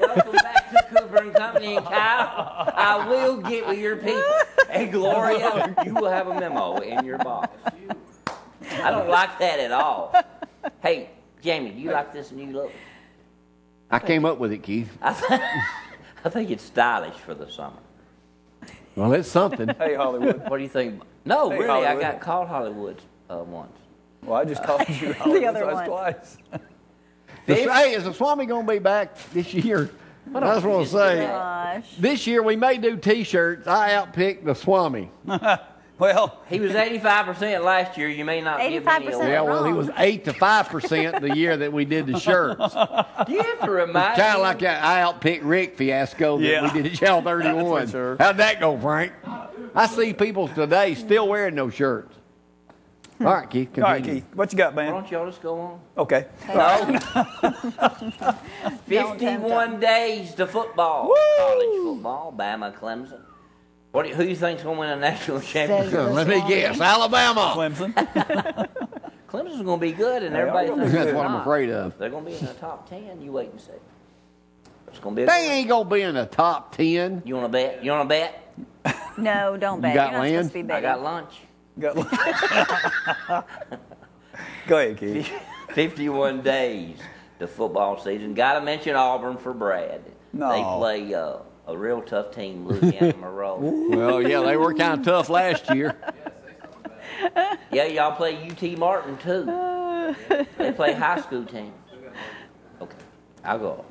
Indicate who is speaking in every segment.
Speaker 1: Welcome back to Cooper and Company and Kyle. I will get with your people. And Gloria, you will have a memo in your box. I don't like that at all. Hey, Jamie, do you like this new look?
Speaker 2: I came up with it, Keith.
Speaker 1: I think it's stylish for the summer.
Speaker 2: Well, it's something.
Speaker 3: Hey, Hollywood.
Speaker 1: What do you think? No,
Speaker 3: Hey,
Speaker 1: really,
Speaker 3: Hollywood.
Speaker 1: I got called Hollywood once.
Speaker 3: Well, I just called you Hollywood
Speaker 4: other one.
Speaker 3: twice.
Speaker 2: Hey, is the Swami going to be back this year? I just want to say,
Speaker 4: Gosh.
Speaker 2: this year we may do T-shirts. I outpicked the Swami.
Speaker 3: Well,
Speaker 1: He was 85% last year. You may not give me
Speaker 4: 85%.
Speaker 1: a
Speaker 2: Yeah, well, he was 8 to 5% the year that we did the shirts.
Speaker 1: Do you have to remind
Speaker 2: Kind of
Speaker 1: me?
Speaker 2: like that I outpicked Rick fiasco that
Speaker 3: Yeah.
Speaker 2: we did at Channel 31.
Speaker 3: That's for sure.
Speaker 2: How'd that go, Frank? I see people today still wearing those shirts. All right, Keith.
Speaker 3: all right,
Speaker 2: continue.
Speaker 3: Keith. What you got,
Speaker 1: Why
Speaker 3: man?
Speaker 1: don't y'all just go on?
Speaker 3: Okay.
Speaker 1: No.
Speaker 4: Don't tempt
Speaker 1: 51 days to football.
Speaker 3: Woo!
Speaker 1: College football, Bama, Clemson. Who do you think's going to win a national championship?
Speaker 4: Says-
Speaker 2: Let me guess. Alabama.
Speaker 3: Clemson.
Speaker 1: Clemson's going to be good, and
Speaker 3: They are
Speaker 1: everybody
Speaker 3: gonna be
Speaker 1: thinks
Speaker 3: good.
Speaker 1: they're
Speaker 2: That's what I'm
Speaker 1: not.
Speaker 2: afraid of.
Speaker 1: They're going to be in the top 10. You wait and see. It's going to be a
Speaker 2: They
Speaker 1: good
Speaker 2: ain't going to be in the top 10.
Speaker 1: one. You want to bet? You want to bet?
Speaker 4: No, don't bet.
Speaker 2: got
Speaker 4: You're not
Speaker 2: land?
Speaker 4: supposed to be
Speaker 1: I
Speaker 4: betting.
Speaker 1: got lunch.
Speaker 3: Go ahead, Keith.
Speaker 1: 51 days to football season. Got to mention Auburn for Brad.
Speaker 3: No.
Speaker 1: They play a real tough team, Louisiana Monroe.
Speaker 2: Well, yeah, they were kind of tough last year.
Speaker 1: Yeah, y'all play UT Martin too. They play high school team. Okay, I'll go.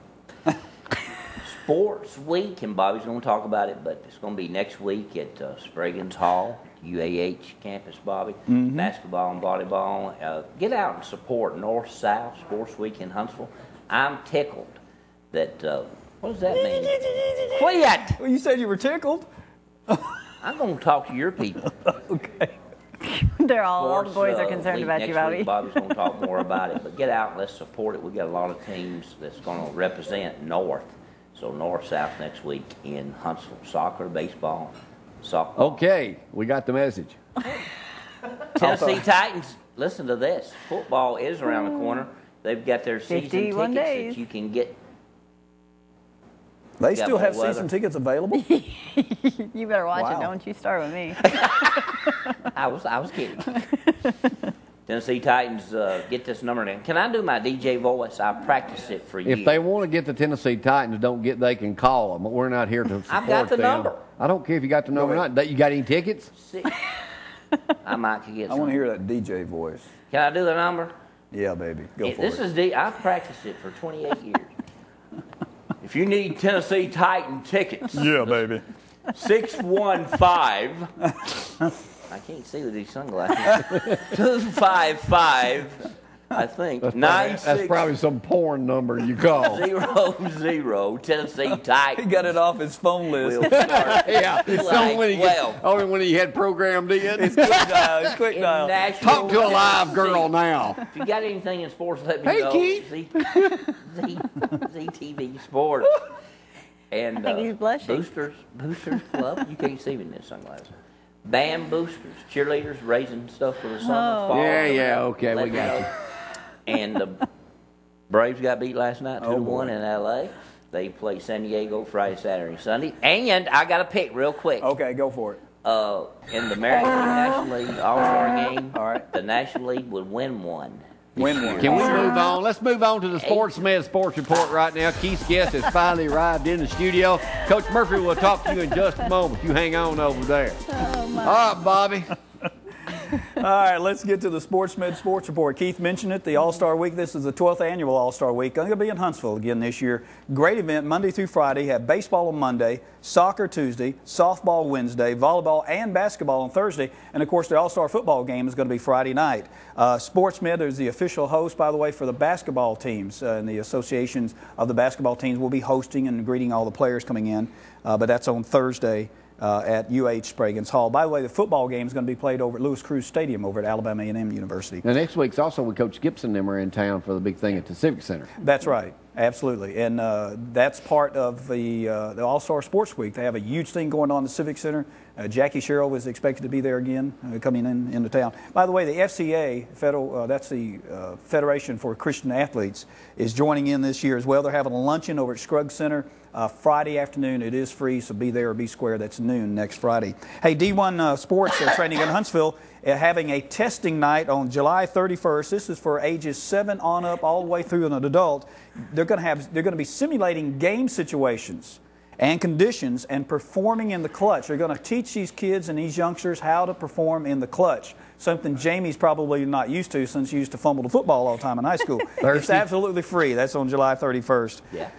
Speaker 1: Sports Week, and Bobby's going to talk about it, but it's going to be next week at Spraguin's Hall, UAH campus, Bobby. Basketball and volleyball. Get out and support North-South Sports Week in Huntsville. I'm tickled that, what does that mean? Quit!
Speaker 3: Well, you said you were tickled.
Speaker 1: I'm going to talk to your people.
Speaker 3: Okay.
Speaker 4: They're all the
Speaker 1: Sports,
Speaker 4: boys are concerned
Speaker 1: week
Speaker 4: about you,
Speaker 1: next
Speaker 4: Bobby.
Speaker 1: week, Bobby's going to talk more about it, but get out and let's support it. We got a lot of teams that's going to represent North. So North-South next week in Huntsville. Soccer, baseball, softball.
Speaker 2: Okay, we got the message.
Speaker 1: Tennessee Titans, listen to this. Football is around the corner. They've got their season
Speaker 4: 51
Speaker 1: tickets
Speaker 4: days.
Speaker 1: that you can get.
Speaker 3: They
Speaker 1: Got
Speaker 3: still have
Speaker 1: more
Speaker 3: season
Speaker 1: weather.
Speaker 3: tickets available?
Speaker 4: You better watch
Speaker 3: Wow.
Speaker 4: it. Don't you start with me.
Speaker 1: I was kidding. Tennessee Titans, get this number in. Can I do my DJ voice? I practiced it for you.
Speaker 2: If they want to get the Tennessee Titans, they can call them. We're not here to support
Speaker 1: I've got the
Speaker 2: them.
Speaker 1: number.
Speaker 2: I don't care if you got the number or
Speaker 3: ahead.
Speaker 2: not. You got any tickets?
Speaker 1: I might could get
Speaker 3: I
Speaker 1: some.
Speaker 3: want to hear that DJ voice.
Speaker 1: Can I do the number?
Speaker 3: Yeah, baby. Go for
Speaker 1: This
Speaker 3: it.
Speaker 1: is I've practiced it for 28 years. If you need Tennessee Titan tickets,
Speaker 3: Yeah, baby.
Speaker 1: 615. I can't see with these sunglasses. 255. I think
Speaker 2: That's probably some porn number you call.
Speaker 1: 960 Tennessee Titans.
Speaker 3: He got it off his phone list.
Speaker 1: Will start
Speaker 2: Yeah, it's
Speaker 1: Like,
Speaker 2: only when he had programmed in.
Speaker 3: It's quick dial. It's quick
Speaker 1: in
Speaker 3: dial.
Speaker 1: Nashville,
Speaker 2: Talk to a live
Speaker 1: Tennessee.
Speaker 2: girl now.
Speaker 1: If you got anything in sports, let me
Speaker 2: Hey,
Speaker 1: know.
Speaker 2: Keith.
Speaker 1: ZTV Sports. And
Speaker 4: I think he's blushing.
Speaker 1: Boosters Club. You can't see me in this sunglasses. Band boosters, cheerleaders raising stuff for the summer. Fall,
Speaker 2: Yeah, okay,
Speaker 1: let
Speaker 2: we
Speaker 1: me
Speaker 2: got
Speaker 1: know. And the Braves got beat last night 2-1 in L.A. They play San Diego Friday, Saturday, and Sunday. And I got to pick real quick.
Speaker 3: Okay, go for it.
Speaker 1: In the American League National League All-Star game,
Speaker 3: All right.
Speaker 1: the National League would win one.
Speaker 3: Win one.
Speaker 2: Can we move on? Let's move on to the SportsMed Sports Report right now. Keith's guest has finally arrived in the studio. Coach Murphy will talk to you in just a moment. You hang on over there. All right, Bobby.
Speaker 3: All right, let's get to the SportsMed Sports Report. Keith mentioned it, the All-Star Week. This is the 12th annual All-Star Week. Going to be in Huntsville again this year. Great event, Monday through Friday. Have baseball on Monday, soccer Tuesday, softball Wednesday, volleyball and basketball on Thursday. And, of course, the All-Star football game is going to be Friday night. SportsMed is the official host, by the way, for the basketball teams. And the associations of the basketball teams will be hosting and greeting all the players coming in. But that's on Thursday. At UH Spraguin's Hall. By the way, the football game is going to be played over at Lewis Cruz Stadium over at Alabama A&M University.
Speaker 2: Now, next week's also when Coach Gibson and them are in town for the big thing at the Civic Center.
Speaker 3: That's right. Absolutely, and that's part of the All-Star Sports Week. They have a huge thing going on in the Civic Center. Jackie Sherrill is expected to be there again, coming into town. By the way, the FCA, that's the Federation for Christian Athletes, is joining in this year as well. They're having a luncheon over at Scruggs Center Friday afternoon. It is free, so be there or be square. That's noon next Friday. Hey, D1 Sports Training in Huntsville having a testing night on July 31st. This is for ages 7 on up, all the way through an adult. They're going to be simulating game situations and conditions and performing in the clutch. They're going to teach these kids and these youngsters how to perform in the clutch, something Jamie's probably not used to since he used to fumble the football all the time in high school. It's absolutely free. That's on July 31st.
Speaker 1: Yeah.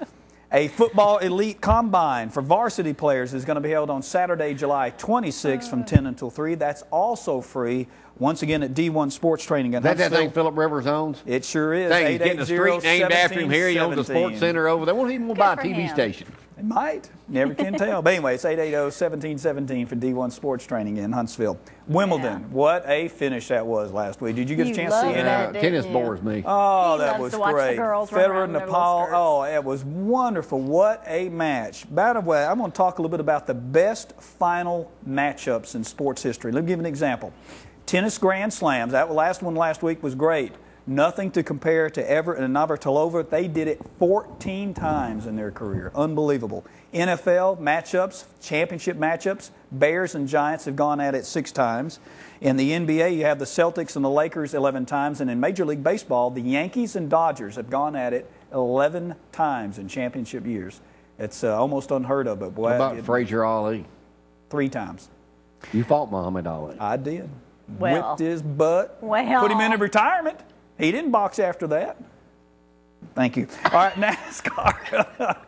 Speaker 3: A football elite combine for varsity players is going to be held on Saturday, July 26th from 10 until 3. That's also free. Once again at D1 Sports Training in Huntsville.
Speaker 2: That thing Philip Rivers owns?
Speaker 3: It sure is.
Speaker 2: Dang, he's getting a street named after him here. He owns the sports center over there. Won't even buy a TV station.
Speaker 3: It might. Never can tell. But anyway, it's 880-1717 for D1 Sports Training in Huntsville. Wimbledon. What a finish that was last week. Did you get a chance to see it?
Speaker 2: Tennis bores me.
Speaker 3: Oh, that was great. Federer, Nepal. Oh, it was wonderful. What a match. By the way, I'm going to talk a little bit about the best final matchups in sports history. Let me give you an example. Tennis Grand Slams. That last one last week was great. Nothing to compare to Everett and Navratilova. They did it 14 times in their career. Unbelievable. NFL matchups, championship matchups, Bears and Giants have gone at it 6 times. In the NBA, you have the Celtics and the Lakers 11 times. And in Major League Baseball, the Yankees and Dodgers have gone at it 11 times in championship years. It's almost unheard of. But boy,
Speaker 2: what about Frazier Ali?
Speaker 3: 3 times.
Speaker 2: You fought Muhammad Ali.
Speaker 3: I did.
Speaker 4: Well,
Speaker 3: whipped his butt.
Speaker 4: Well.
Speaker 3: Put him in retirement. He didn't box after that. Thank you. All right, NASCAR.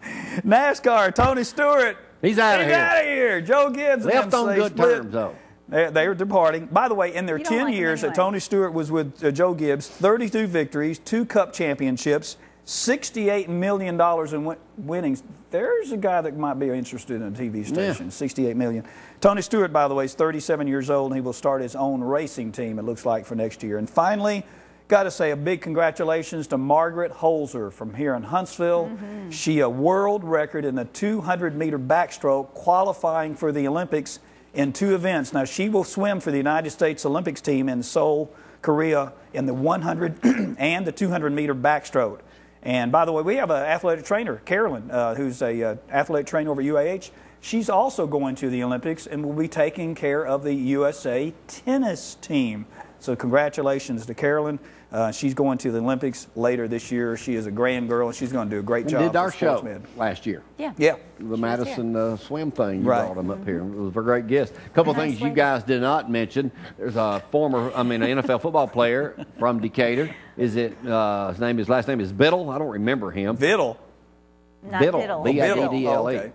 Speaker 3: NASCAR, Tony Stewart.
Speaker 2: He's out of here.
Speaker 3: He's out of here. Joe Gibbs.
Speaker 2: Left on good terms, though.
Speaker 3: They're departing. By the way, in their 10 years that Tony Stewart was with Joe Gibbs, 32 victories, 2 Cup championships, $68 million in winnings. There's a guy that might be interested in a TV station, yeah. $68 million. Tony Stewart, by the way, is 37 years old, and he will start his own racing team, it looks like, for next year. And finally, got to say a big congratulations to Margaret Holzer from here in Huntsville. Mm-hmm. She a world record in the 200-meter backstroke, qualifying for the Olympics in 2 events. Now, she will swim for the United States Olympics team in Seoul, Korea, in the 100 and the 200-meter backstroke. And by the way, we have an athletic trainer, Carolyn, who's a athletic trainer over at UAH. She's also going to the Olympics and will be taking care of the USA tennis team. So congratulations to Carolyn. She's going to the Olympics later this year. She is a grand girl, and she's going to do a great job.
Speaker 2: Did our show last year.
Speaker 4: Yeah.
Speaker 3: Yeah.
Speaker 2: The Madison swim thing, you brought him up here. It was a great guest. A couple of things you guys did not mention. There's a former, an NFL football player from Decatur. His last name is Biddle. I don't remember him.
Speaker 3: Biddle.
Speaker 4: Biddle.
Speaker 2: B-I-D-D-L-E.
Speaker 3: Oh, okay.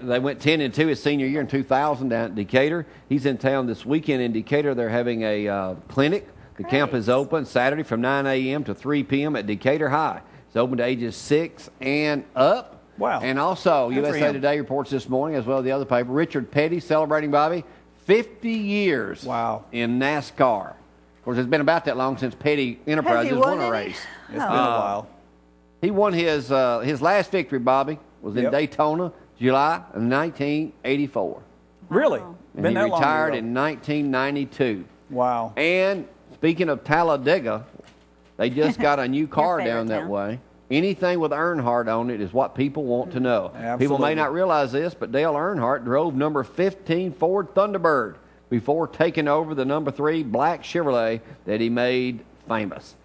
Speaker 2: They went 10-2 his senior year in 2000 down at Decatur. He's in town this weekend in Decatur. They're having a clinic. The camp is open Saturday from 9 a.m. to 3 p.m. at Decatur High. It's open to ages 6 and up.
Speaker 3: Wow.
Speaker 2: And also, USA Today reports this morning, as well as the other paper, Richard Petty celebrating, Bobby, 50 years in NASCAR. Of course, it's been about that long since Petty Enterprises won a race.
Speaker 3: It's been a while.
Speaker 2: He won his last victory, Bobby, was in Daytona, July of 1984.
Speaker 3: Really?
Speaker 2: And he retired in 1992.
Speaker 3: Wow.
Speaker 2: And speaking of Talladega, they just got a new car down that way. Anything with Earnhardt on it is what people want to know.
Speaker 3: Absolutely.
Speaker 2: People may not realize this, but Dale Earnhardt drove number 15 Ford Thunderbird before taking over the number 3 black Chevrolet that he made famous.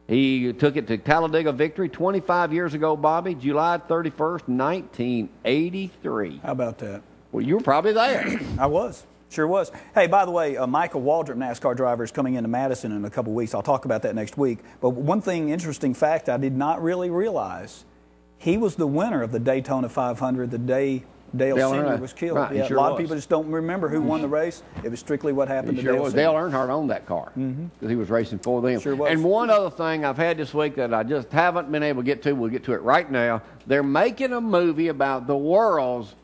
Speaker 2: He took it to Talladega victory 25 years ago, Bobby, July 31st, 1983.
Speaker 3: How about that?
Speaker 2: Well, you were probably there.
Speaker 3: I was. Sure was. Hey, by the way, Michael Waldrop, NASCAR driver, is coming into Madison in a couple weeks. I'll talk about that next week. But one interesting fact I did not really realize, he was the winner of the Daytona 500 the day Dale Sr. was killed.
Speaker 2: Right,
Speaker 3: a lot of people just don't remember who won the race. It was strictly what happened to Dale Sr.
Speaker 2: Dale Earnhardt owned that car because he was racing for them.
Speaker 3: Sure was.
Speaker 2: And one other thing I've had this week that I just haven't been able to get to, we'll get to it right now. They're making a movie about the world's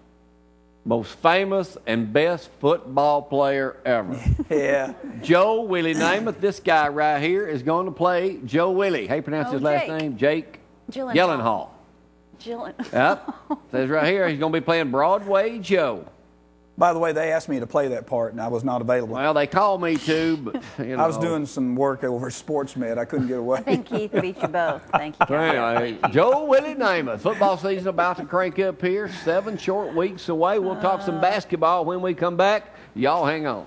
Speaker 2: most famous and best football player ever.
Speaker 3: Yeah.
Speaker 2: Joe Willie Namath, this guy right here, is going to play Joe Willie. How you pronounce his last name? Jake? Gyllenhaal. Yep. Says right here he's going to be playing Broadway Joe.
Speaker 3: By the way, they asked me to play that part, and I was not available.
Speaker 2: Well, they called me too, but you know.
Speaker 3: I was doing some work over at SportsMed. I couldn't get away.
Speaker 4: I think Keith beat you both. Thank you.
Speaker 2: Anyway, Joe Willie Namath. Football season about to crank up here. 7 short weeks away. We'll talk some basketball when we come back. Y'all hang on.